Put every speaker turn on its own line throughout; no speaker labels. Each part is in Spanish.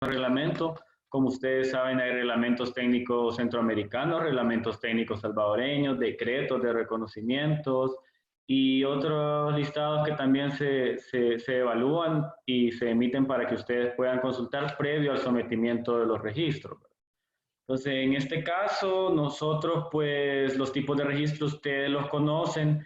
reglamento. Como ustedes saben, hay reglamentos técnicos centroamericanos, reglamentos técnicos salvadoreños, decretos de reconocimientos y otros listados que también se evalúan y se emiten para que ustedes puedan consultar previo al sometimiento de los registros. Entonces, en este caso, nosotros, pues, los tipos de registro ustedes los conocen.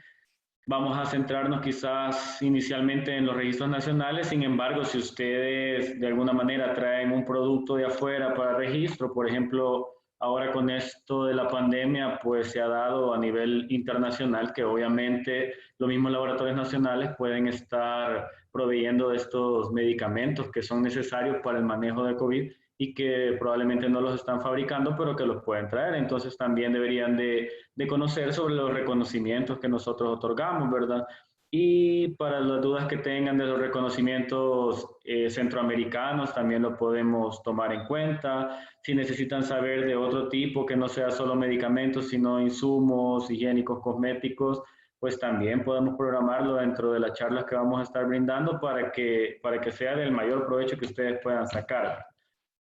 Vamos a centrarnos quizás inicialmente en los registros nacionales. Sin embargo, si ustedes de alguna manera traen un producto de afuera para registro, por ejemplo, ahora con esto de la pandemia, pues se ha dado a nivel internacional que obviamente los mismos laboratorios nacionales pueden estar proveyendo de estos medicamentos que son necesarios para el manejo de COVID y que probablemente no los están fabricando, pero que los pueden traer. Entonces también deberían de conocer sobre los reconocimientos que nosotros otorgamos, ¿verdad? Y para las dudas que tengan de los reconocimientos centroamericanos, también lo podemos tomar en cuenta. Si necesitan saber de otro tipo, que no sea solo medicamentos, sino insumos higiénicos, cosméticos, pues también podemos programarlo dentro de las charlas que vamos a estar brindando para que sea del mayor provecho que ustedes puedan sacar.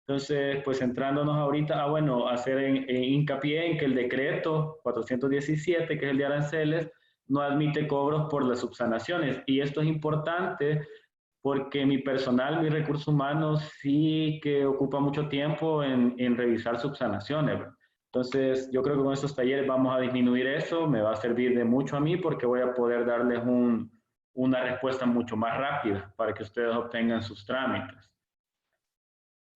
Entonces, pues centrándonos ahorita, bueno, hacer hincapié en que el decreto 417, que es el de aranceles, no admite cobros por las subsanaciones. Y esto es importante porque mi personal, mi recurso humano, sí que ocupa mucho tiempo en revisar subsanaciones, ¿verdad? Entonces, yo creo que con estos talleres vamos a disminuir eso, me va a servir de mucho a mí porque voy a poder darles una respuesta mucho más rápida para que ustedes obtengan sus trámites.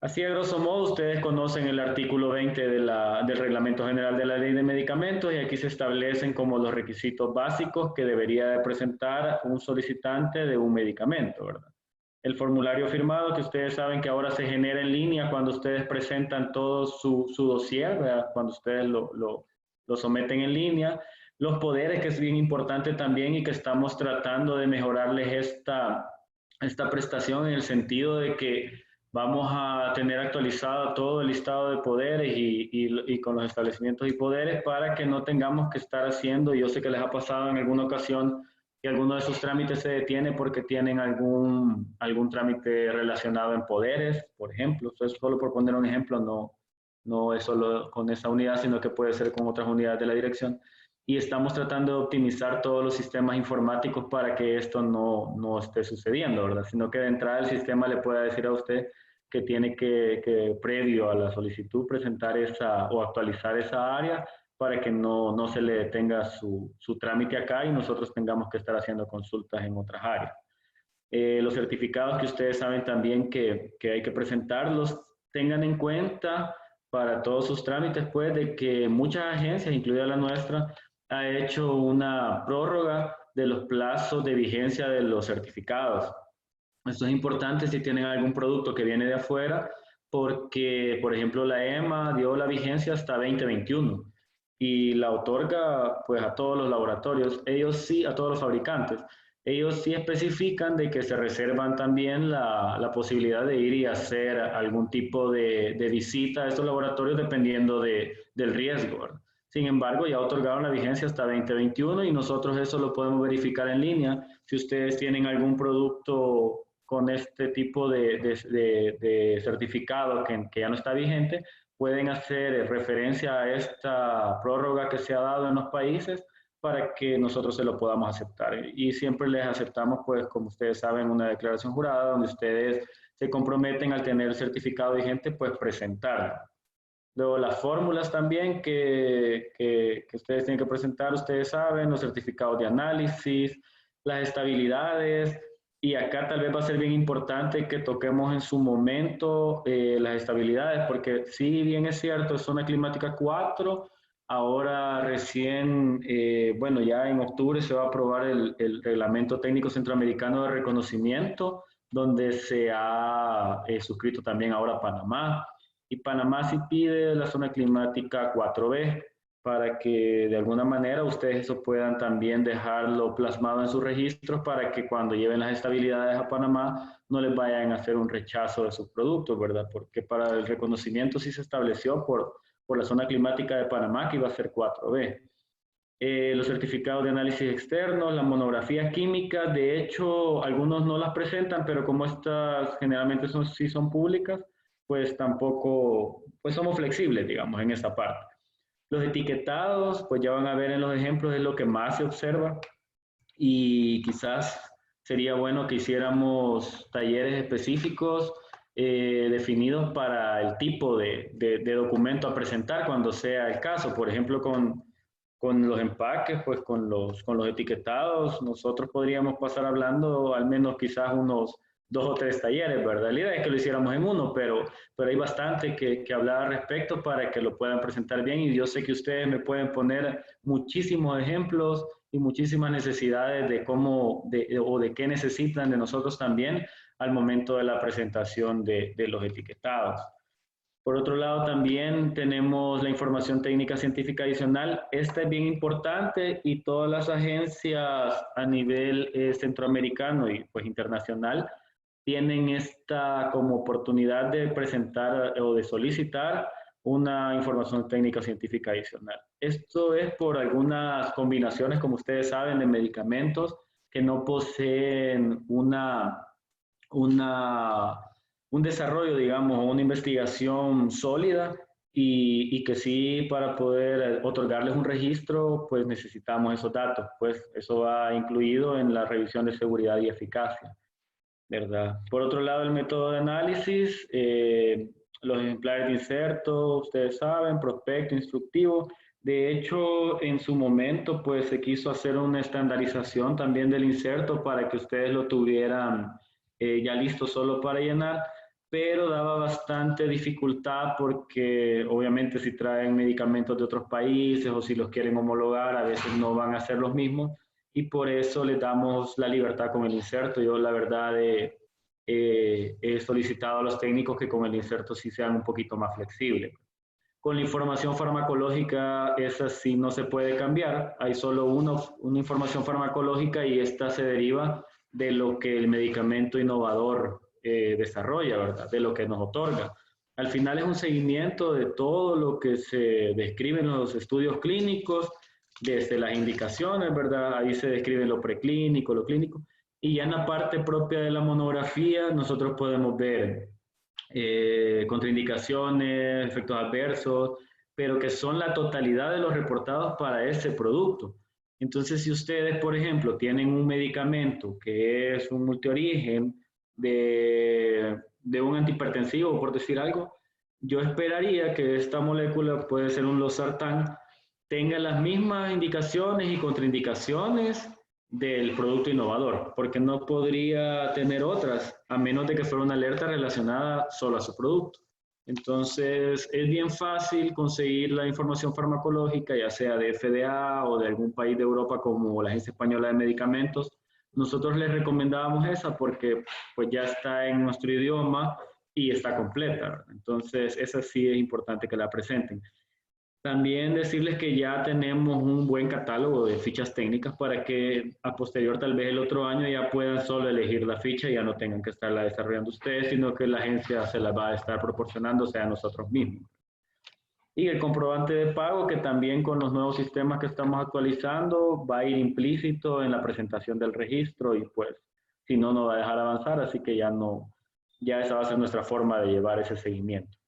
Así, a grosso modo, ustedes conocen el artículo 20 del Reglamento General de la Ley de Medicamentos y aquí se establecen como los requisitos básicos que debería de presentar un solicitante de un medicamento, ¿verdad? El formulario firmado, que ustedes saben que ahora se genera en línea cuando ustedes presentan todo su dossier, ¿verdad? Cuando ustedes lo someten en línea. Los poderes, que es bien importante también y que estamos tratando de mejorarles esta prestación en el sentido de que vamos a tener actualizado todo el listado de poderes y con los establecimientos y poderes para que no tengamos que estar haciendo, yo sé que les ha pasado en alguna ocasión que alguno de sus trámites se detiene porque tienen algún trámite relacionado en poderes, por ejemplo. Entonces, solo por poner un ejemplo, no es solo con esa unidad, sino que puede ser con otras unidades de la dirección. Y estamos tratando de optimizar todos los sistemas informáticos para que esto no esté sucediendo, ¿verdad? Sino que de entrada el sistema le pueda decir a usted que tiene que previo a la solicitud presentar esa o actualizar esa área para que no se le detenga su trámite acá y nosotros tengamos que estar haciendo consultas en otras áreas. Los certificados que ustedes saben también que hay que presentarlos, tengan en cuenta para todos sus trámites, pues, de que muchas agencias, incluida la nuestra, ha hecho una prórroga de los plazos de vigencia de los certificados. Esto es importante si tienen algún producto que viene de afuera, porque, por ejemplo, la EMA dio la vigencia hasta 2021 y la otorga pues a todos los laboratorios, ellos sí, a todos los fabricantes. Ellos sí especifican de que se reservan también la posibilidad de ir y hacer algún tipo de visita a estos laboratorios dependiendo del riesgo, ¿verdad? Sin embargo, ya otorgaron la vigencia hasta 2021 y nosotros eso lo podemos verificar en línea. Si ustedes tienen algún producto con este tipo de certificado que ya no está vigente, pueden hacer referencia a esta prórroga que se ha dado en los países para que nosotros se lo podamos aceptar. Y siempre les aceptamos, pues, como ustedes saben, una declaración jurada donde ustedes se comprometen al tener el certificado vigente, pues presentarlo. Luego las fórmulas también que ustedes tienen que presentar, ustedes saben, los certificados de análisis, las estabilidades, y acá tal vez va a ser bien importante que toquemos en su momento las estabilidades, porque si bien es cierto, es zona climática 4, ahora recién, bueno, ya en octubre se va a aprobar el Reglamento Técnico Centroamericano de Reconocimiento, donde se ha suscrito también ahora Panamá. Y Panamá sí pide la zona climática 4B para que de alguna manera ustedes eso puedan también dejarlo plasmado en sus registros para que cuando lleven las estabilidades a Panamá no les vayan a hacer un rechazo de sus productos, ¿verdad? Porque para el reconocimiento sí se estableció por la zona climática de Panamá que iba a ser 4B. Los certificados de análisis externos, las monografías químicas, de hecho algunos no las presentan, pero como estas generalmente sí son públicas, pues tampoco, pues somos flexibles, digamos, en esa parte. Los etiquetados, pues ya van a ver en los ejemplos, es lo que más se observa y quizás sería bueno que hiciéramos talleres específicos definidos para el tipo de documento a presentar cuando sea el caso. Por ejemplo, con los empaques, pues con los etiquetados, nosotros podríamos pasar hablando al menos quizás unos 2 o 3 talleres, ¿verdad? La idea es que lo hiciéramos en uno, pero hay bastante que hablar al respecto para que lo puedan presentar bien y yo sé que ustedes me pueden poner muchísimos ejemplos y muchísimas necesidades de cómo o de qué necesitan de nosotros también al momento de la presentación de los etiquetados. Por otro lado, también tenemos la información técnica científica adicional. Esta es bien importante y todas las agencias a nivel centroamericano y pues internacional tienen esta como oportunidad de presentar o de solicitar una información técnica científica adicional. Esto es por algunas combinaciones, como ustedes saben, de medicamentos que no poseen una un desarrollo, digamos, o una investigación sólida y que sí para poder otorgarles un registro, pues necesitamos esos datos, pues eso va incluido en la revisión de seguridad y eficacia, ¿verdad? Por otro lado, el método de análisis, los ejemplares de inserto, ustedes saben, prospecto, instructivo. De hecho, en su momento, pues se quiso hacer una estandarización también del inserto para que ustedes lo tuvieran ya listo solo para llenar, pero daba bastante dificultad porque obviamente si traen medicamentos de otros países o si los quieren homologar, a veces no van a ser los mismos y por eso les damos la libertad con el inserto. Yo la verdad he solicitado a los técnicos que con el inserto sí sean un poquito más flexibles. Con la información farmacológica, esa sí no se puede cambiar. Hay solo una información farmacológica y esta se deriva de lo que el medicamento innovador desarrolla, ¿verdad? De lo que nos otorga. Al final es un seguimiento de todo lo que se describe en los estudios clínicos, desde las indicaciones, ¿verdad? Ahí se describe lo preclínico, lo clínico. Y ya en la parte propia de la monografía, nosotros podemos ver contraindicaciones, efectos adversos, pero que son la totalidad de los reportados para ese producto. Entonces, si ustedes, por ejemplo, tienen un medicamento que es un multiorigen de un antihipertensivo, por decir algo, yo esperaría que esta molécula, puede ser un losartán, tenga las mismas indicaciones y contraindicaciones del producto innovador, porque no podría tener otras, a menos de que fuera una alerta relacionada solo a su producto. Entonces, es bien fácil conseguir la información farmacológica, ya sea de FDA o de algún país de Europa como la Agencia Española de Medicamentos. Nosotros les recomendábamos esa porque pues ya está en nuestro idioma y está completa. Entonces, esa sí es importante que la presenten. También decirles que ya tenemos un buen catálogo de fichas técnicas para que a posterior, tal vez el otro año, ya puedan solo elegir la ficha y ya no tengan que estarla desarrollando ustedes, sino que la agencia se la va a estar proporcionando, o sea, nosotros mismos. Y el comprobante de pago, que también con los nuevos sistemas que estamos actualizando, va a ir implícito en la presentación del registro y pues, si no, no va a dejar avanzar, así que ya no, ya esa va a ser nuestra forma de llevar ese seguimiento.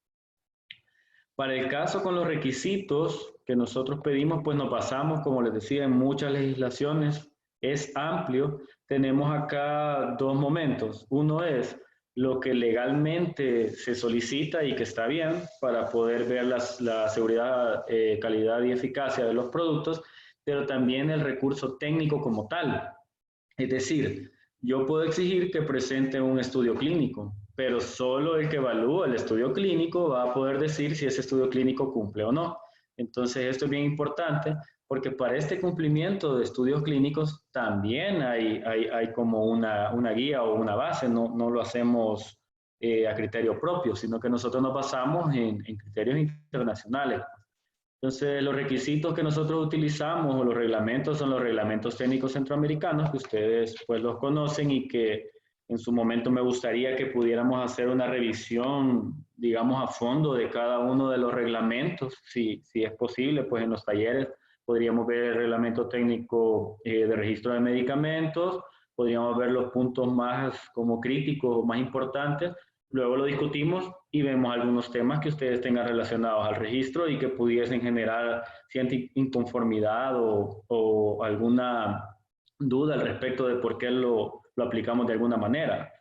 Para el caso con los requisitos que nosotros pedimos, pues nos basamos, como les decía, en muchas legislaciones, es amplio. Tenemos acá dos momentos. Uno es lo que legalmente se solicita y que está bien para poder ver la seguridad, calidad y eficacia de los productos, pero también el recurso técnico como tal. Es decir, yo puedo exigir que presente un estudio clínico, pero solo el que evalúa el estudio clínico va a poder decir si ese estudio clínico cumple o no. Entonces, esto es bien importante porque para este cumplimiento de estudios clínicos también hay como una guía o una base, no lo hacemos a criterio propio, sino que nosotros nos basamos en criterios internacionales. Entonces, los requisitos que nosotros utilizamos o los reglamentos son los reglamentos técnicos centroamericanos, que ustedes pues los conocen y que en su momento me gustaría que pudiéramos hacer una revisión, digamos, a fondo de cada uno de los reglamentos, si es posible, pues en los talleres podríamos ver el reglamento técnico de registro de medicamentos, podríamos ver los puntos más como críticos o más importantes, luego lo discutimos y vemos algunos temas que ustedes tengan relacionados al registro y que pudiesen generar cierta inconformidad o alguna duda al respecto de por qué lo aplicamos de alguna manera.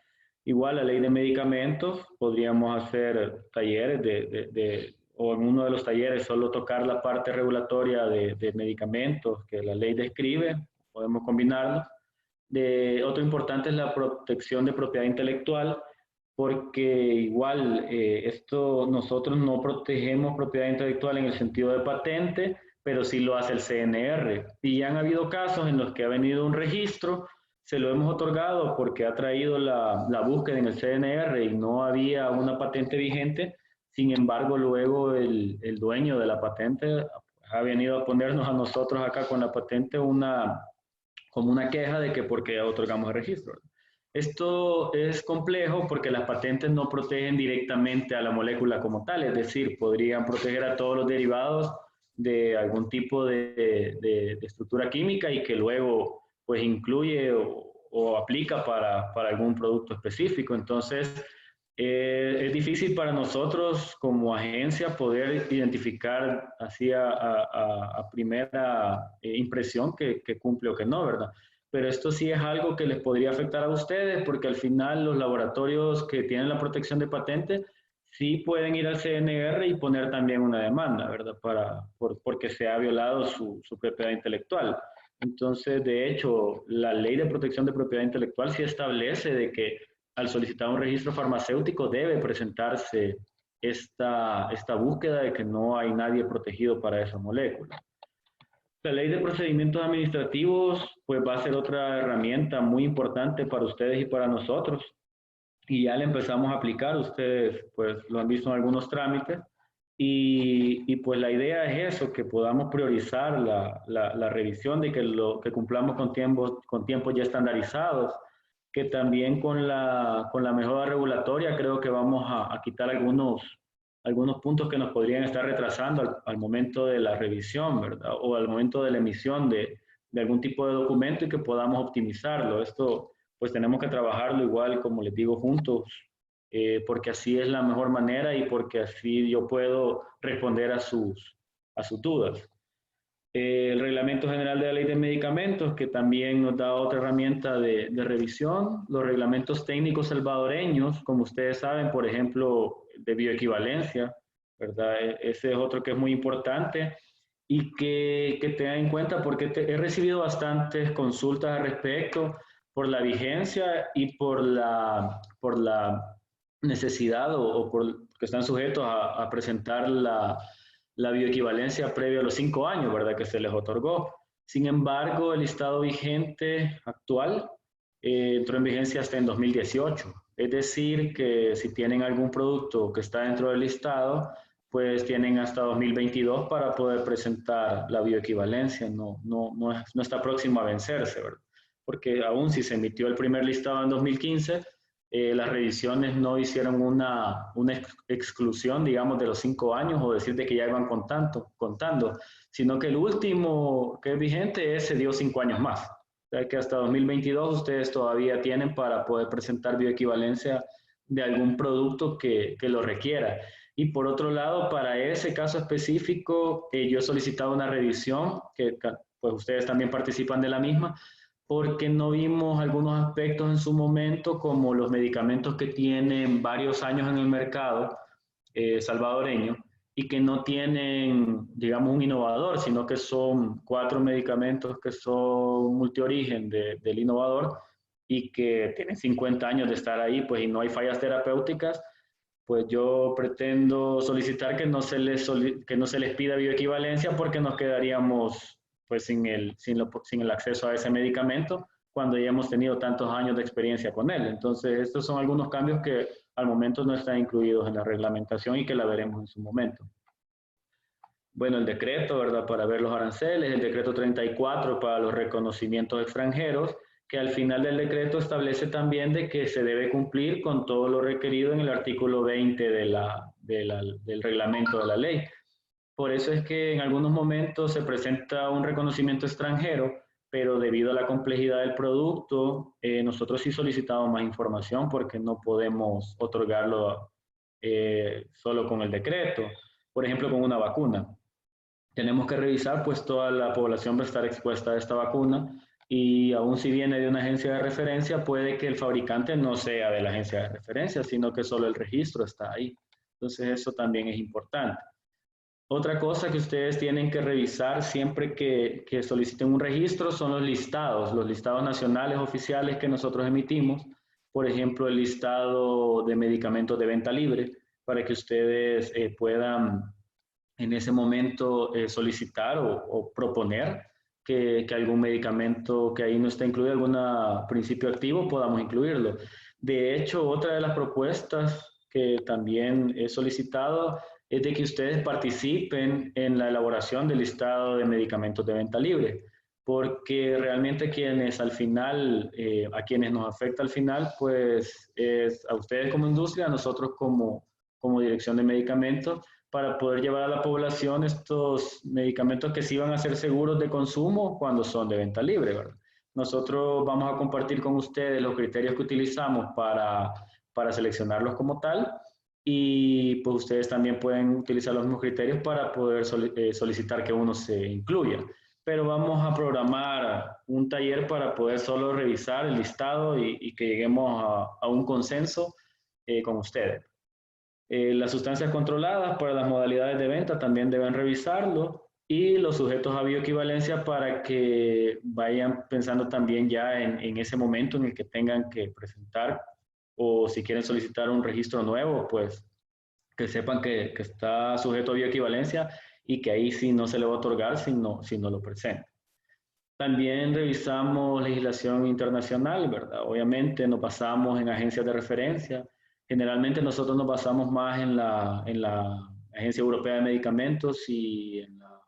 Igual la ley de medicamentos, podríamos hacer talleres o en uno de los talleres solo tocar la parte regulatoria de medicamentos que la ley describe, podemos combinarlo. Otro importante es la protección de propiedad intelectual, porque igual nosotros no protegemos propiedad intelectual en el sentido de patente, pero sí lo hace el CNR. Y ya han habido casos en los que ha venido un registro, se lo hemos otorgado porque ha traído la búsqueda en el CNR y no había una patente vigente. Sin embargo, luego el dueño de la patente ha venido a ponernos a nosotros acá con la patente como una queja de que por qué otorgamos el registro. Esto es complejo porque las patentes no protegen directamente a la molécula como tal, es decir, podrían proteger a todos los derivados de algún tipo de estructura química y que luego pues incluye o aplica para algún producto específico. Entonces, es difícil para nosotros como agencia poder identificar así a primera impresión que cumple o que no, ¿verdad? Pero esto sí es algo que les podría afectar a ustedes porque al final los laboratorios que tienen la protección de patente sí pueden ir al CNR y poner también una demanda, ¿verdad? Porque se ha violado su propiedad intelectual. Entonces, de hecho, la ley de protección de propiedad intelectual sí establece de que al solicitar un registro farmacéutico debe presentarse esta búsqueda de que no hay nadie protegido para esa molécula. La ley de procedimientos administrativos pues va a ser otra herramienta muy importante para ustedes y para nosotros y ya la empezamos a aplicar, ustedes pues lo han visto en algunos trámites y pues la idea es eso, que podamos priorizar la revisión de que cumplamos con tiempos ya estandarizados, que también con la mejora regulatoria creo que vamos a quitar algunos puntos que nos podrían estar retrasando al momento de la revisión, ¿verdad? O al momento de la emisión de algún tipo de documento y que podamos optimizarlo. Esto pues tenemos que trabajarlo igual, como les digo, juntos, porque así es la mejor manera y porque así yo puedo responder a sus dudas. El Reglamento General de la Ley de Medicamentos, que también nos da otra herramienta de revisión. Los reglamentos técnicos salvadoreños, como ustedes saben, por ejemplo, de bioequivalencia, ¿verdad? Ese es otro que es muy importante y que tengan en cuenta porque he recibido bastantes consultas al respecto por la vigencia y por la necesidad o por que están sujetos a presentar la bioequivalencia previo a los 5 años, ¿verdad? Que se les otorgó. Sin embargo, el listado vigente actual entró en vigencia hasta en 2018. Es decir, que si tienen algún producto que está dentro del listado, pues tienen hasta 2022 para poder presentar la bioequivalencia. No está próximo a vencerse, ¿verdad? Porque aún si se emitió el primer listado en 2015, las revisiones no hicieron una exclusión, digamos, de los 5 años o decir de que ya iban contando, sino que el último que es vigente se dio 5 años más. O sea que hasta 2022 ustedes todavía tienen para poder presentar bioequivalencia de algún producto que lo requiera. Y por otro lado, para ese caso específico, yo he solicitado una revisión, que pues ustedes también participan de la misma, porque no vimos algunos aspectos en su momento, como los medicamentos que tienen varios años en el mercado salvadoreño y que no tienen, digamos, un innovador, sino que son 4 medicamentos que son multiorigen del innovador y que tienen 50 años de estar ahí, pues, y no hay fallas terapéuticas. Pues yo pretendo solicitar que no se les pida bioequivalencia porque nos quedaríamos pues sin el acceso a ese medicamento cuando ya hemos tenido tantos años de experiencia con él. Entonces, estos son algunos cambios que al momento no están incluidos en la reglamentación y que la veremos en su momento. Bueno, el decreto, ¿verdad? Para ver los aranceles, el decreto 34 para los reconocimientos extranjeros, que al final del decreto establece también de que se debe cumplir con todo lo requerido en el artículo 20 del reglamento de la ley. Por eso es que en algunos momentos se presenta un reconocimiento extranjero, pero debido a la complejidad del producto, nosotros sí solicitamos más información porque no podemos otorgarlo solo con el decreto. Por ejemplo, con una vacuna. Tenemos que revisar, pues toda la población va a estar expuesta a esta vacuna y aún si viene de una agencia de referencia, puede que el fabricante no sea de la agencia de referencia, sino que solo el registro está ahí. Entonces eso también es importante. Otra cosa que ustedes tienen que revisar siempre que soliciten un registro son los listados nacionales oficiales que nosotros emitimos. Por ejemplo, el listado de medicamentos de venta libre, para que ustedes puedan en ese momento solicitar o proponer que algún medicamento que ahí no está incluido, algún principio activo, podamos incluirlo. De hecho, otra de las propuestas que también he solicitado es de que ustedes participen en la elaboración del listado de medicamentos de venta libre, porque realmente quienes al final, a quienes nos afecta al final, pues es a ustedes como industria, a nosotros como dirección de medicamentos, para poder llevar a la población estos medicamentos que sí van a ser seguros de consumo cuando son de venta libre, ¿verdad? Nosotros vamos a compartir con ustedes los criterios que utilizamos para seleccionarlos como tal y pues ustedes también pueden utilizar los mismos criterios para poder solicitar que uno se incluya. Pero vamos a programar un taller para poder solo revisar el listado y que lleguemos a un consenso con ustedes. Las sustancias controladas para las modalidades de venta también deben revisarlo y los sujetos a bioequivalencia para que vayan pensando también ya en ese momento en el que tengan que presentar o si quieren solicitar un registro nuevo, pues que sepan que está sujeto a bioequivalencia y que ahí sí no se le va a otorgar si no lo presenta. También revisamos legislación internacional, ¿verdad? Obviamente nos basamos en agencias de referencia. Generalmente nosotros nos basamos más en la Agencia Europea de Medicamentos y en la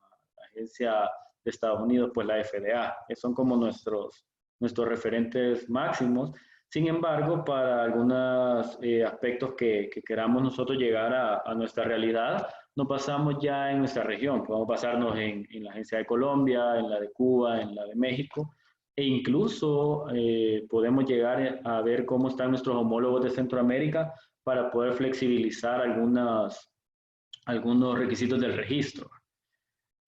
Agencia de Estados Unidos, pues la FDA. Esos son como nuestros referentes máximos. Sin embargo, para algunos aspectos que queramos nosotros llegar a nuestra realidad, nos basamos ya en nuestra región. Podemos basarnos en la Agencia de Colombia, en la de Cuba, en la de México, e incluso podemos llegar a ver cómo están nuestros homólogos de Centroamérica para poder flexibilizar algunos requisitos del registro.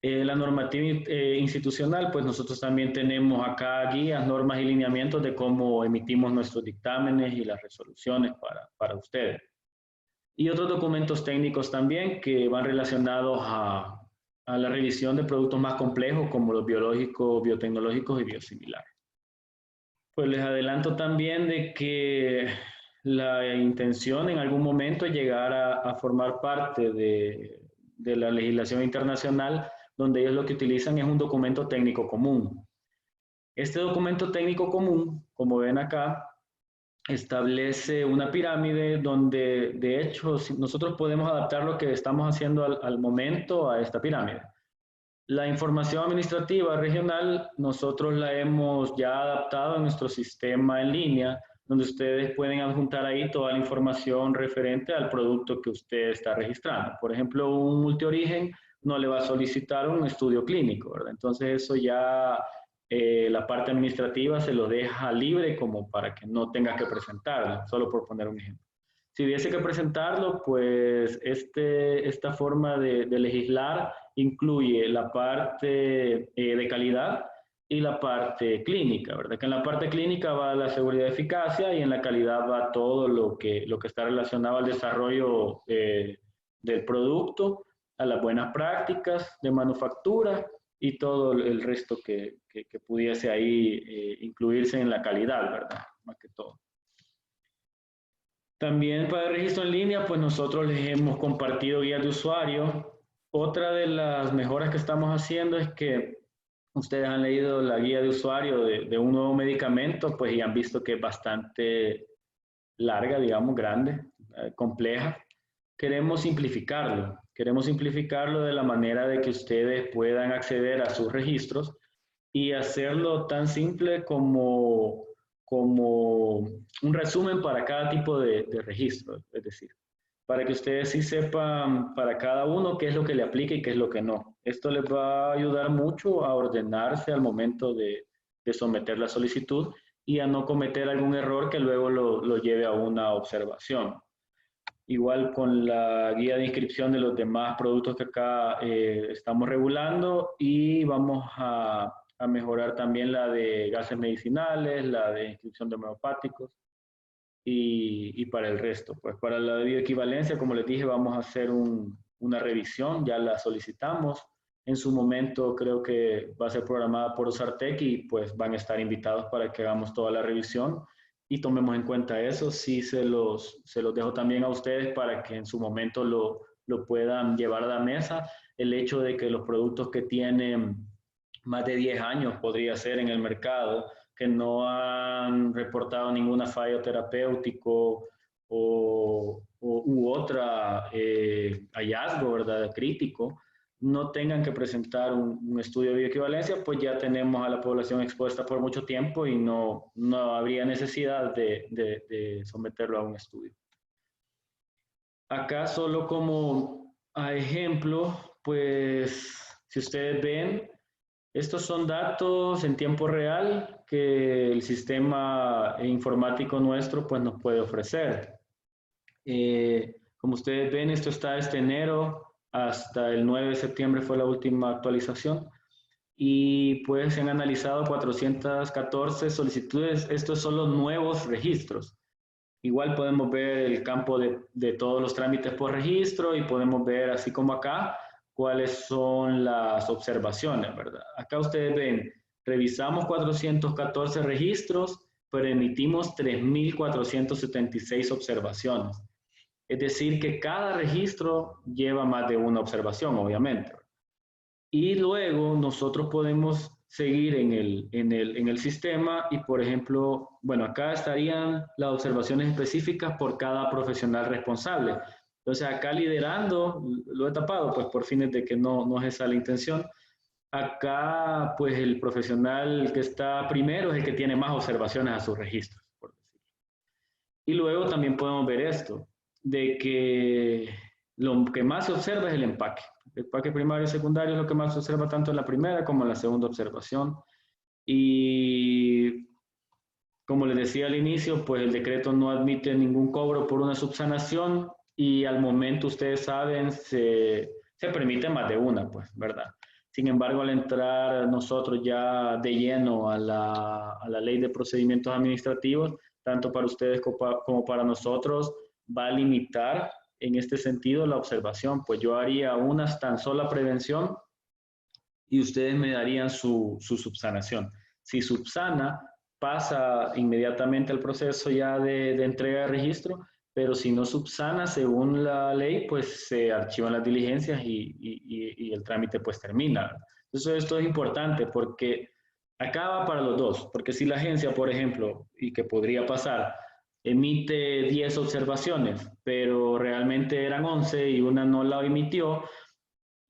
La normativa institucional, pues nosotros también tenemos acá guías, normas y lineamientos de cómo emitimos nuestros dictámenes y las resoluciones para ustedes. Y otros documentos técnicos también que van relacionados a la revisión de productos más complejos como los biológicos, biotecnológicos y biosimilares. Pues les adelanto también de que la intención en algún momento es llegar a formar parte de la legislación internacional, donde ellos lo que utilizan es un documento técnico común. Este documento técnico común, como ven acá, establece una pirámide donde, de hecho, nosotros podemos adaptar lo que estamos haciendo al momento a esta pirámide. La información administrativa regional, nosotros la hemos ya adaptado a nuestro sistema en línea, donde ustedes pueden adjuntar ahí toda la información referente al producto que usted está registrando. Por ejemplo, un multiorigen no le va a solicitar un estudio clínico, ¿verdad? Entonces eso ya la parte administrativa se lo deja libre como para que no tenga que presentarlo, solo por poner un ejemplo. Si hubiese que presentarlo, pues esta forma de legislar incluye la parte de calidad y la parte clínica, ¿verdad? Que en la parte clínica va la seguridad y eficacia y en la calidad va todo lo que está relacionado al desarrollo del producto, a las buenas prácticas de manufactura y todo el resto que pudiese ahí incluirse en la calidad, ¿verdad? Más que todo. También para el registro en línea, pues nosotros les hemos compartido guías de usuario. Otra de las mejoras que estamos haciendo es que ustedes han leído la guía de usuario de un nuevo medicamento, pues y han visto que es bastante larga, digamos, grande, compleja. Queremos simplificarlo de la manera de que ustedes puedan acceder a sus registros y hacerlo tan simple como un resumen para cada tipo de registro, es decir, para que ustedes sí sepan para cada uno qué es lo que le aplica y qué es lo que no. Esto les va a ayudar mucho a ordenarse al momento de someter la solicitud y a no cometer algún error que luego lo lleve a una observación. Igual con la guía de inscripción de los demás productos que acá estamos regulando, y vamos a mejorar también la de gases medicinales, la de inscripción de homeopáticos y para el resto. Pues para la de bioequivalencia, como les dije, vamos a hacer una revisión, ya la solicitamos. En su momento creo que va a ser programada por Ozartec y pues van a estar invitados para que hagamos toda la revisión y tomemos en cuenta eso. Sí, se los dejo también a ustedes para que en su momento lo puedan llevar a la mesa. El hecho de que los productos que tienen más de 10 años podría ser en el mercado, que no han reportado ninguna fallo terapéutico u otra hallazgo, ¿verdad?, crítico, no tengan que presentar un estudio de bioequivalencia, pues ya tenemos a la población expuesta por mucho tiempo y no habría necesidad de someterlo a un estudio. Acá solo como a ejemplo, pues si ustedes ven, estos son datos en tiempo real que el sistema informático nuestro pues nos puede ofrecer. Como ustedes ven, esto está este enero hasta el 9 de septiembre fue la última actualización y pues se han analizado 414 solicitudes. Estos son los nuevos registros. Igual podemos ver el campo de todos los trámites por registro y podemos ver, así como acá, cuáles son las observaciones, ¿verdad? Acá ustedes ven, revisamos 414 registros, pero emitimos 3.476 observaciones. Es decir, que cada registro lleva más de una observación, obviamente. Y luego nosotros podemos seguir en el sistema y, por ejemplo, bueno, acá estarían las observaciones específicas por cada profesional responsable. Entonces, acá liderando, lo he tapado, pues por fines de que no es esa la intención. Acá, pues el profesional que está primero es el que tiene más observaciones a sus registros, por decirlo. Y luego también podemos ver esto, de que lo que más se observa es el empaque. El empaque primario y secundario es lo que más se observa tanto en la primera como en la segunda observación. Y como les decía al inicio, pues el decreto no admite ningún cobro por una subsanación y al momento, ustedes saben, se permite más de una, pues, ¿verdad? Sin embargo, al entrar nosotros ya de lleno a la ley de procedimientos administrativos, tanto para ustedes como para nosotros, va a limitar en este sentido la observación, pues yo haría una tan sola prevención y ustedes me darían su subsanación. Si subsana, pasa inmediatamente al proceso ya de entrega de registro, pero si no subsana, según la ley, pues se archivan las diligencias y el trámite pues termina. Entonces esto es importante porque acá va para los dos, porque si la agencia, por ejemplo, y que podría pasar, emite 10 observaciones, pero realmente eran 11 y una no la emitió,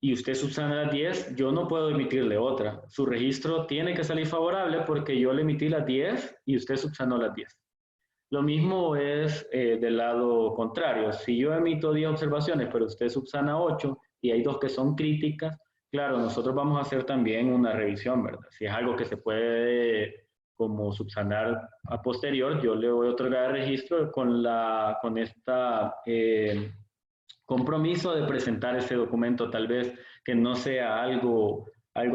y usted subsana las 10, yo no puedo emitirle otra. Su registro tiene que salir favorable porque yo le emití las 10 y usted subsanó las 10. Lo mismo es del lado contrario. Si yo emito 10 observaciones, pero usted subsana 8 y hay 2 que son críticas, claro, nosotros vamos a hacer también una revisión, ¿verdad? Si es algo que se puede como subsanar a posterior, yo le voy a otorgar el registro con esta compromiso de presentar ese documento, tal vez que no sea algo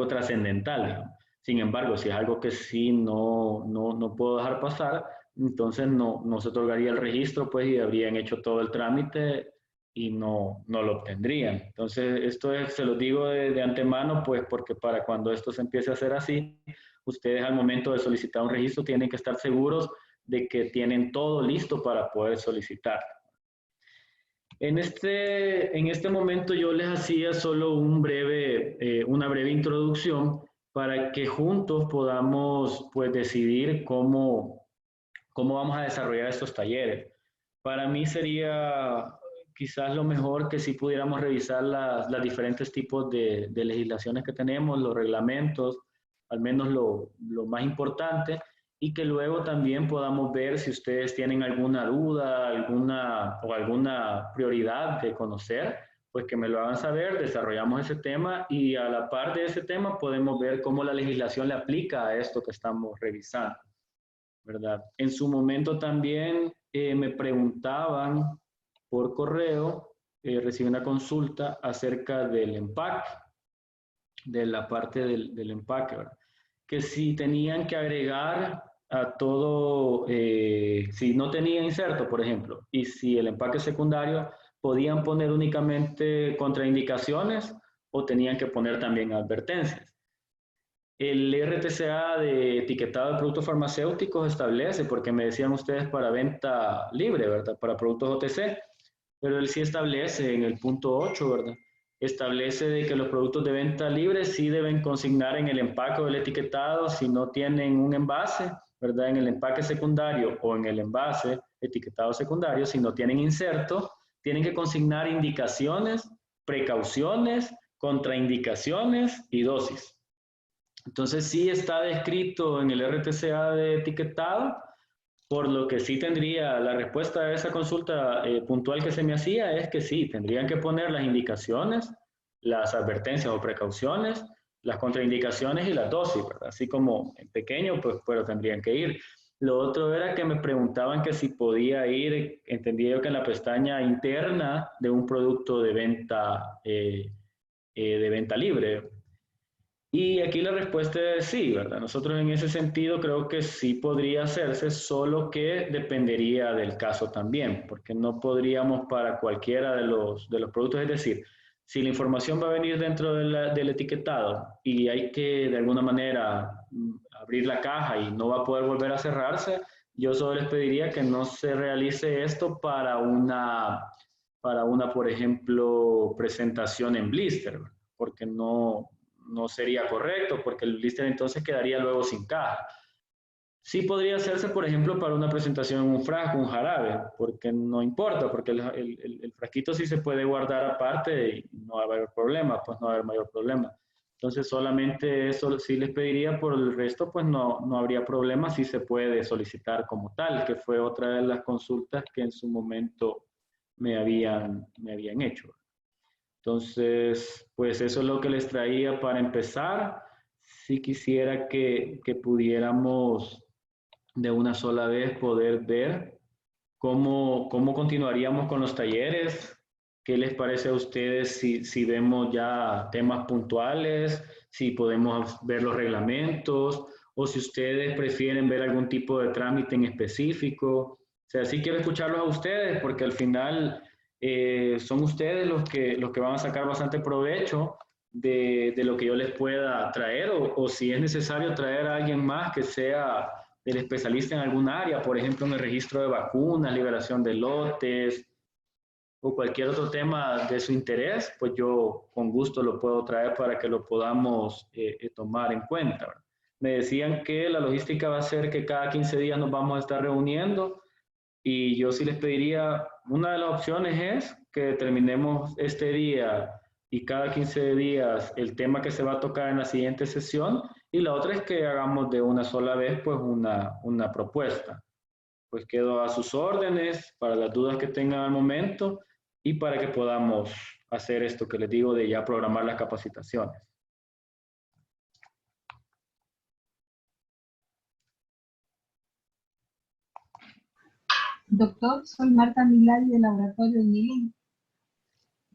trascendental. Sin embargo, si es algo que sí no puedo dejar pasar, entonces no se otorgaría el registro, pues, y habrían hecho todo el trámite y no lo obtendrían. Entonces, esto se lo digo de antemano, pues, porque para cuando esto se empiece a hacer así, ustedes al momento de solicitar un registro tienen que estar seguros de que tienen todo listo para poder solicitar. En este momento yo les hacía solo una breve introducción para que juntos podamos, pues, decidir cómo vamos a desarrollar estos talleres. Para mí sería quizás lo mejor que si pudiéramos revisar los diferentes tipos de legislaciones que tenemos, los reglamentos, al menos lo más importante, y que luego también podamos ver si ustedes tienen alguna duda, alguna prioridad de conocer, pues que me lo hagan saber, desarrollamos ese tema y a la par de ese tema podemos ver cómo la legislación le aplica a esto que estamos revisando, ¿verdad? En su momento también me preguntaban por correo, recibí una consulta acerca del empaque, de la parte del empaque, ¿verdad? Que si tenían que agregar a todo, si no tenía inserto, por ejemplo, y si el empaque secundario podían poner únicamente contraindicaciones o tenían que poner también advertencias. El RTCA de etiquetado de productos farmacéuticos establece, porque me decían ustedes para venta libre, ¿verdad? Para productos OTC, pero él sí establece en el punto 8, ¿verdad? Establece de que los productos de venta libre sí deben consignar en el empaque o el etiquetado si no tienen un envase, ¿verdad? En el empaque secundario o en el envase etiquetado secundario, si no tienen inserto, tienen que consignar indicaciones, precauciones, contraindicaciones y dosis. Entonces sí está descrito en el RTCA de etiquetado, por lo que sí tendría, la respuesta a esa consulta puntual que se me hacía es que sí, tendrían que poner las indicaciones, las advertencias o precauciones, las contraindicaciones y las dosis, ¿verdad? Así como en pequeño, pues, pero tendrían que ir. Lo otro era que me preguntaban que si podía ir, entendía yo que en la pestaña interna de un producto de venta libre. Y aquí la respuesta es sí, ¿verdad? Nosotros en ese sentido creo que sí podría hacerse, solo que dependería del caso también, porque no podríamos para cualquiera de los productos, es decir, si la información va a venir dentro del etiquetado y hay que de alguna manera abrir la caja y no va a poder volver a cerrarse, yo solo les pediría que no se realice esto para una, por ejemplo, presentación en blister, ¿verdad? Porque no sería correcto, porque el blister entonces quedaría luego sin caja. Sí podría hacerse, por ejemplo, para una presentación en un frasco, un jarabe, porque no importa, porque el frasquito sí se puede guardar aparte y no va a haber problema, pues no va a haber mayor problema. Entonces solamente eso sí les pediría, por el resto pues no habría problema si se puede solicitar como tal, que fue otra de las consultas que en su momento me habían hecho. Entonces, pues eso es lo que les traía para empezar. Si quisiera que pudiéramos de una sola vez poder ver cómo continuaríamos con los talleres. ¿Qué les parece a ustedes si vemos ya temas puntuales, si podemos ver los reglamentos o si ustedes prefieren ver algún tipo de trámite en específico? O sea, sí quiero escucharlos a ustedes porque al final son ustedes los que van a sacar bastante provecho de lo que yo les pueda traer o si es necesario traer a alguien más que sea el especialista en algún área, por ejemplo, en el registro de vacunas, liberación de lotes o cualquier otro tema de su interés, pues yo con gusto lo puedo traer para que lo podamos tomar en cuenta, ¿verdad? Me decían que la logística va a ser que cada 15 días nos vamos a estar reuniendo y yo sí les pediría, una de las opciones es que terminemos este día y cada 15 días el tema que se va a tocar en la siguiente sesión y la otra es que hagamos de una sola vez pues una propuesta. Pues quedo a sus órdenes para las dudas que tengan al momento y para que podamos hacer esto que les digo de ya programar las capacitaciones.
Doctor, soy Marta Milay del laboratorio Nilin.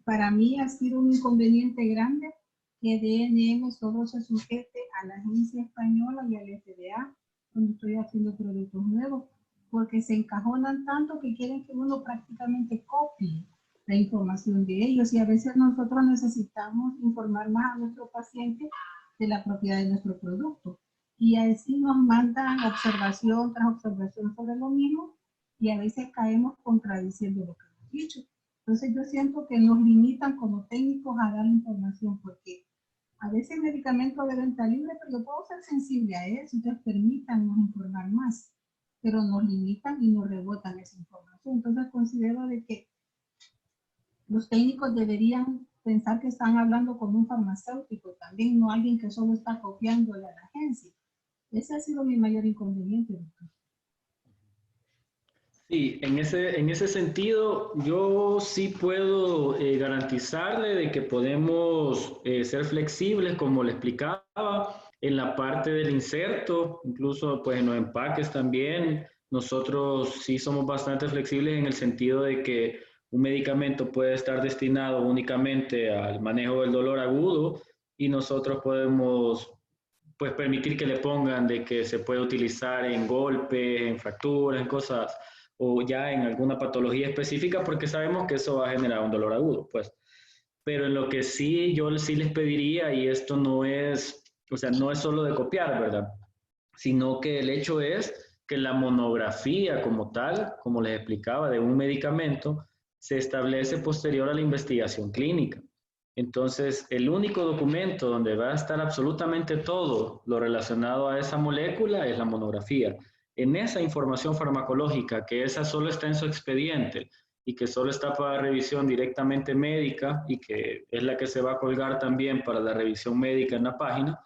Para mí ha sido un inconveniente grande que DNM solo se sujete a la agencia española y al FDA cuando estoy haciendo productos nuevos, porque se encajonan tanto que quieren que uno prácticamente copie la información de ellos y a veces nosotros necesitamos informar más a nuestro paciente de la propiedad de nuestro producto. Y así nos mandan observación tras observación sobre lo mismo y a veces caemos contradiciendo lo que hemos dicho. Entonces yo siento que nos limitan como técnicos a dar información porque a veces medicamentos de venta libre, pero yo puedo ser sensible a eso, entonces permítanos informar más, pero nos limitan y nos rebotan esa información. Entonces considero de que los técnicos deberían pensar que están hablando con un farmacéutico también, no alguien que solo está copiándole a la agencia. Ese ha sido mi mayor inconveniente, doctor.
Sí, en ese sentido, yo sí puedo garantizarle de que podemos ser flexibles, como le explicaba, en la parte del inserto, incluso pues en los empaques también. Nosotros sí somos bastante flexibles en el sentido de que un medicamento puede estar destinado únicamente al manejo del dolor agudo y nosotros podemos pues permitir que le pongan de que se puede utilizar en golpes, en fracturas, en cosas, o ya en alguna patología específica, porque sabemos que eso va a generar un dolor agudo, pues. Pero en lo que sí, yo sí les pediría, y esto no es, o sea, no es solo de copiar, ¿verdad? Sino que el hecho es que la monografía como tal, como les explicaba, de un medicamento, se establece posterior a la investigación clínica. Entonces, el único documento donde va a estar absolutamente todo lo relacionado a esa molécula es la monografía. En esa información farmacológica, que esa solo está en su expediente y que solo está para revisión directamente médica y que es la que se va a colgar también para la revisión médica en la página,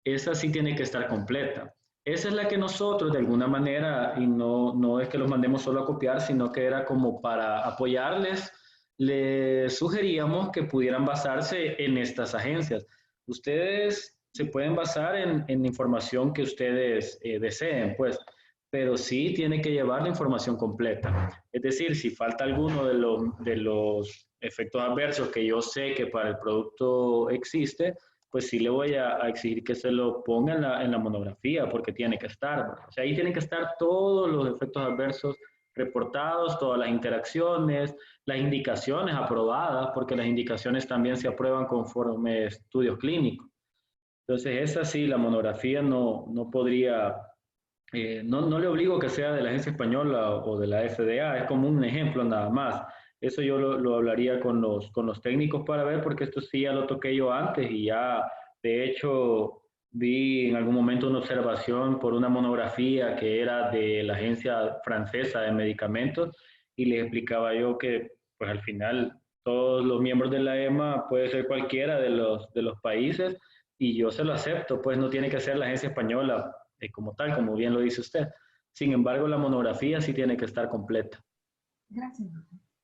esa sí tiene que estar completa. Esa es la que nosotros de alguna manera, y no es que los mandemos solo a copiar, sino que era como para apoyarles, les sugeríamos que pudieran basarse en estas agencias. Ustedes se pueden basar en información que ustedes deseen, pues, pero sí tiene que llevar la información completa. Es decir, si falta alguno de los efectos adversos que yo sé que para el producto existe, pues sí le voy a exigir que se lo ponga en la monografía, porque tiene que estar. O sea, ahí tienen que estar todos los efectos adversos reportados, todas las interacciones, las indicaciones aprobadas, porque las indicaciones también se aprueban conforme estudios clínicos. Entonces, esa sí, la monografía no podría, no le obligo que sea de la agencia española o de la FDA, es como un ejemplo nada más. Eso yo lo hablaría con los técnicos para ver, porque esto sí ya lo toqué yo antes y ya, de hecho, vi en algún momento una observación por una monografía que era de la agencia francesa de medicamentos y les explicaba yo que, pues al final, todos los miembros de la EMA puede ser cualquiera de los países y yo se lo acepto, pues no tiene que ser la agencia española como tal, como bien lo dice usted. Sin embargo, la monografía sí tiene que estar completa.
Gracias.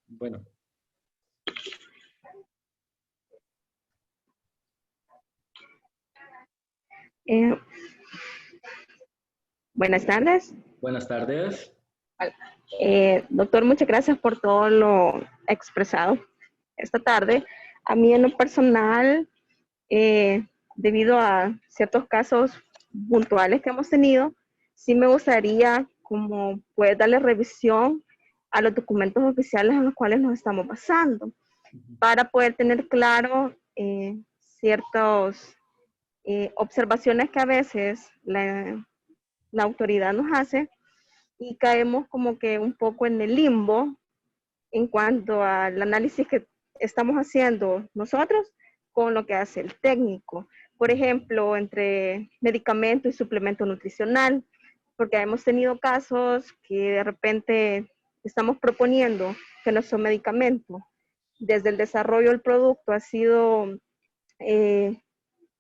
Bueno,
Eh, Buenas tardes.
buenas tardes.
Doctor, muchas gracias por todo lo expresado esta tarde. A mí en lo personal, eh, debido a ciertos casos puntuales que hemos tenido, sí me gustaría como poder darle revisión a los documentos oficiales en los cuales nos estamos basando para poder tener claro ciertas observaciones que a veces la autoridad nos hace y caemos como que un poco en el limbo en cuanto al análisis que estamos haciendo nosotros con lo que hace el técnico. Por ejemplo, entre medicamento y suplemento nutricional, porque hemos tenido casos que de repente estamos proponiendo que nuestro medicamento, desde el desarrollo del producto, ha sido,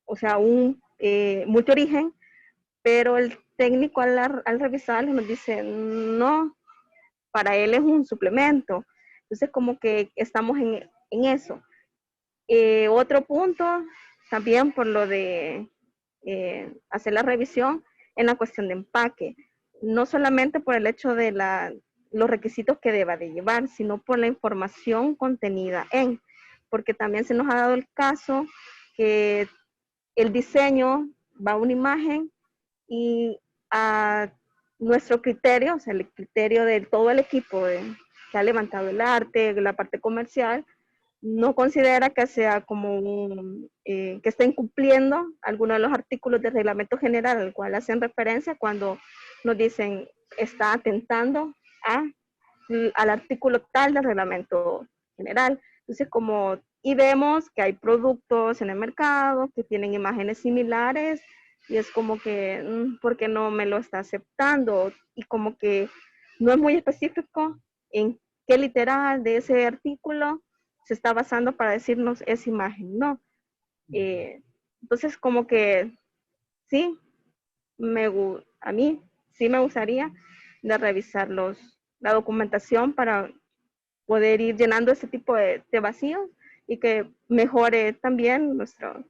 o sea, un multiorigen, pero el técnico al revisarlo nos dice, no, para él es un suplemento. Entonces, como que estamos en eso. Otro punto, también por lo de hacer la revisión en la cuestión de empaque. No solamente por el hecho de los requisitos que deba de llevar, sino por la información contenida en. Porque también se nos ha dado el caso que el diseño va a una imagen y a nuestro criterio, o sea, el criterio de todo el equipo que ha levantado el arte, la parte comercial, no considera que sea como que esté incumpliendo alguno de los artículos del reglamento general al cual hacen referencia cuando nos dicen está atentando al artículo tal del reglamento general. Entonces, y vemos que hay productos en el mercado que tienen imágenes similares y es como que, ¿por qué no me lo está aceptando? Y como que no es muy específico en qué literal de ese artículo se está basando para decirnos esa imagen, ¿no? Entonces, como que sí, a mí sí me gustaría de revisar la documentación para poder ir llenando ese tipo de vacíos y que mejore también nuestro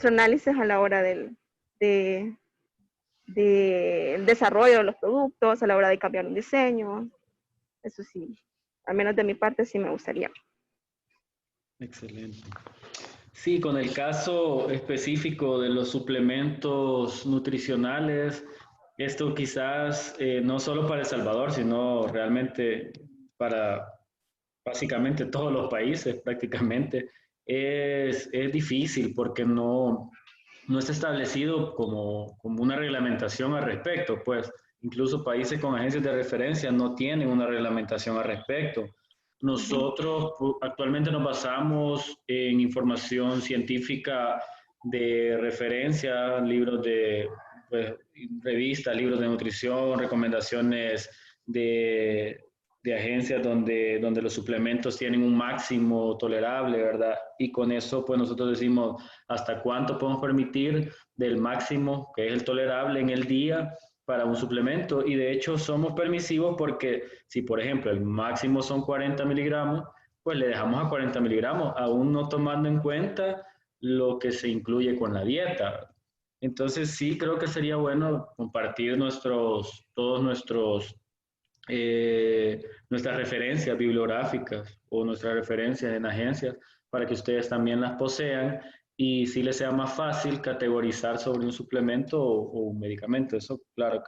análisis a la hora del desarrollo de los productos, a la hora de cambiar un diseño. Eso sí, al menos de mi parte sí me gustaría.
Excelente. Sí, con el caso específico de los suplementos nutricionales, esto quizás no solo para El Salvador, sino realmente para básicamente todos los países prácticamente, es difícil porque no está establecido como una reglamentación al respecto, pues incluso países con agencias de referencia no tienen una reglamentación al respecto. Nosotros actualmente nos basamos en información científica de referencia, libros de pues, revistas, libros de nutrición, recomendaciones de agencias donde los suplementos tienen un máximo tolerable, ¿verdad? Y con eso, pues nosotros decimos hasta cuánto podemos permitir del máximo que es el tolerable en el día para un suplemento. Y de hecho somos permisivos porque si, por ejemplo, el máximo son 40 miligramos, pues le dejamos a 40 miligramos, aún no tomando en cuenta lo que se incluye con la dieta. Entonces sí creo que sería bueno compartir todos nuestras referencias bibliográficas o nuestras referencias en agencias para que ustedes también las posean y si les sea más fácil categorizar sobre un suplemento o un medicamento. Eso claro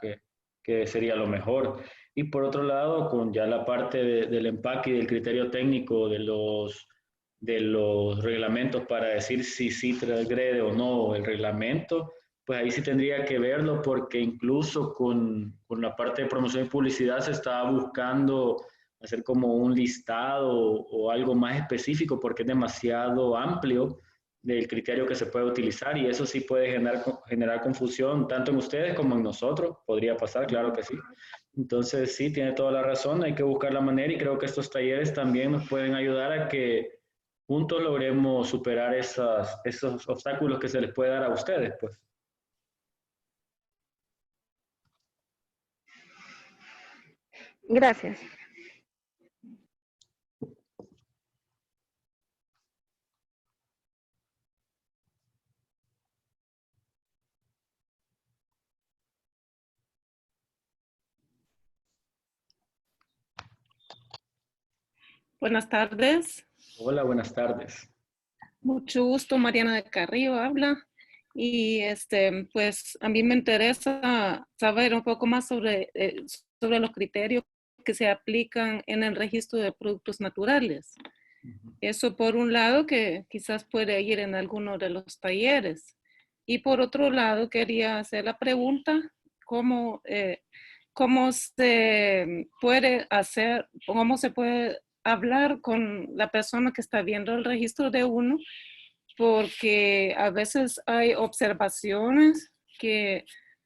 que sería lo mejor. Y por otro lado, con ya la parte del empaque y del criterio técnico de los reglamentos para decir si sí transgrede o no el reglamento, pues ahí sí tendría que verlo porque incluso con la parte de promoción y publicidad se estaba buscando hacer como un listado o algo más específico porque es demasiado amplio del criterio que se puede utilizar y eso sí puede generar confusión tanto en ustedes como en nosotros. Podría pasar, claro que sí. Entonces sí, tiene toda la razón, hay que buscar la manera y creo que estos talleres también nos pueden ayudar a que juntos logremos superar esos obstáculos que se les puede dar a ustedes, pues.
Gracias.
Buenas tardes.
Hola, buenas tardes.
Mucho gusto, Mariana de Carrillo habla. Y pues a mí me interesa saber un poco más sobre los criterios que se aplican en el registro de productos naturales. Eso por un lado que quizás puede ir en alguno de los talleres. Y por otro lado quería hacer la pregunta, ¿cómo se puede hacer, cómo se puede hablar con la persona que está viendo el registro de uno? Porque a veces hay observaciones que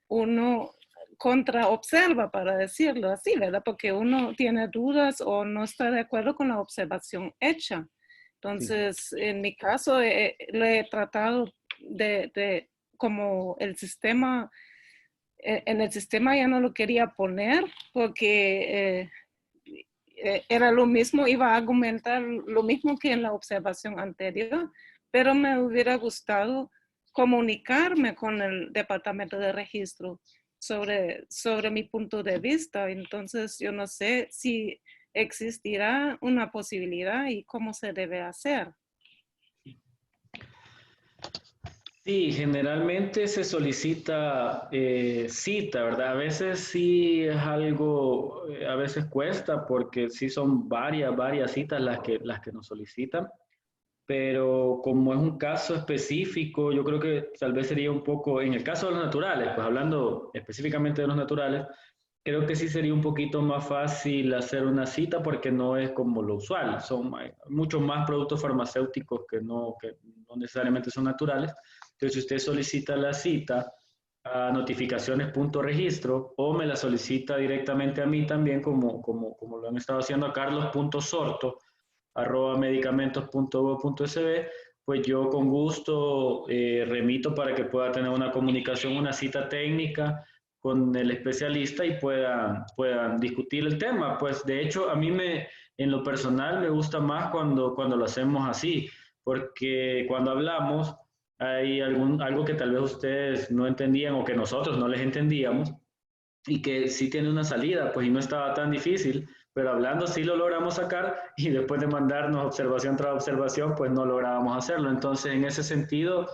uno contraobserva, para decirlo así, ¿verdad? Porque uno tiene dudas o no está de acuerdo con la observación hecha. Entonces, en mi caso, le he tratado de como el sistema, en el sistema ya no lo quería poner porque era lo mismo, iba a argumentar lo mismo que en la observación anterior, pero me hubiera gustado comunicarme con el departamento de registro sobre mi punto de vista. Entonces, yo no sé si existirá una posibilidad y cómo se debe hacer.
Sí, generalmente se solicita cita, ¿verdad? A veces sí es algo, a veces cuesta porque sí son varias citas las que nos solicitan, pero como es un caso específico, yo creo que tal vez sería un poco, en el caso de los naturales, pues hablando específicamente de los naturales, creo que sí sería un poquito más fácil hacer una cita porque no es como lo usual, son muchos más productos farmacéuticos que no necesariamente son naturales. Entonces, si usted solicita la cita a notificaciones.registro o me la solicita directamente a mí también, como lo han estado haciendo a carlos.sorto@medicamentos.gov.sb, pues yo con gusto remito para que pueda tener una comunicación, una cita técnica con el especialista y puedan discutir el tema. Pues de hecho, a mí en lo personal me gusta más cuando lo hacemos así, porque cuando hablamos hay algo que tal vez ustedes no entendían o que nosotros no les entendíamos y que sí tiene una salida, pues y no estaba tan difícil, pero hablando sí lo logramos sacar y después de mandarnos observación tras observación, pues no lográbamos hacerlo. Entonces, en ese sentido,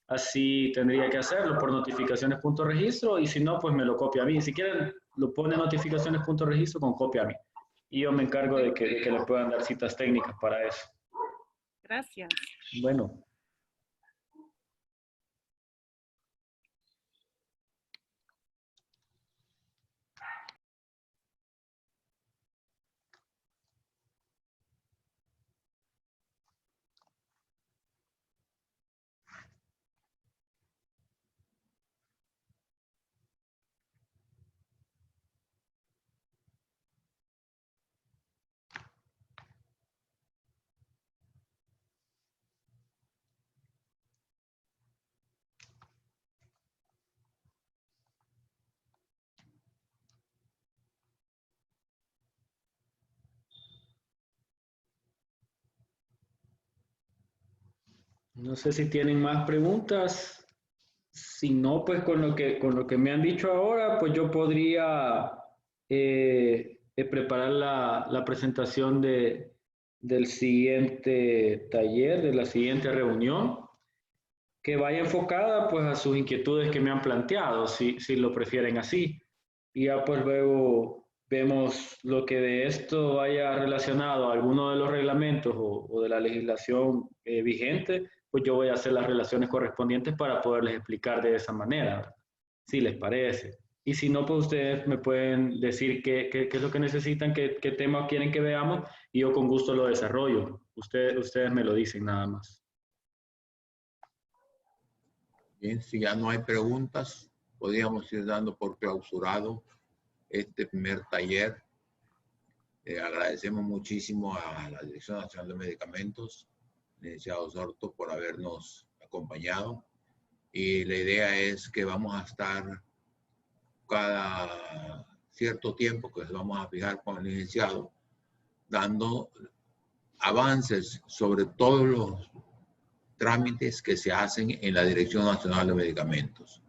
así tendría que hacerlo por notificaciones.registro y si no, pues me lo copia a mí. Si quieren, lo pone notificaciones.registro con copia a mí. Y yo me encargo de que le puedan dar citas técnicas para eso.
Gracias.
Bueno. No sé si tienen más preguntas. Si no, pues con lo que me han dicho ahora, pues yo podría preparar la presentación del siguiente taller, de la siguiente reunión, que vaya enfocada pues a sus inquietudes que me han planteado, si lo prefieren así. Y ya pues luego vemos lo que de esto vaya relacionado a alguno de los reglamentos o de la legislación vigente, pues yo voy a hacer las relaciones correspondientes para poderles explicar de esa manera, si les parece. Y si no, pues ustedes me pueden decir qué es lo que necesitan, qué tema quieren que veamos, y yo con gusto lo desarrollo. Ustedes me lo dicen nada más.
Bien, si ya no hay preguntas, podríamos ir dando por clausurado este primer taller. Agradecemos muchísimo a la Dirección Nacional de Medicamentos, licenciado Sorto, por habernos acompañado. Y la idea es que vamos a estar cada cierto tiempo que vamos a fijar con el licenciado, dando avances sobre todos los trámites que se hacen en la Dirección Nacional de Medicamentos.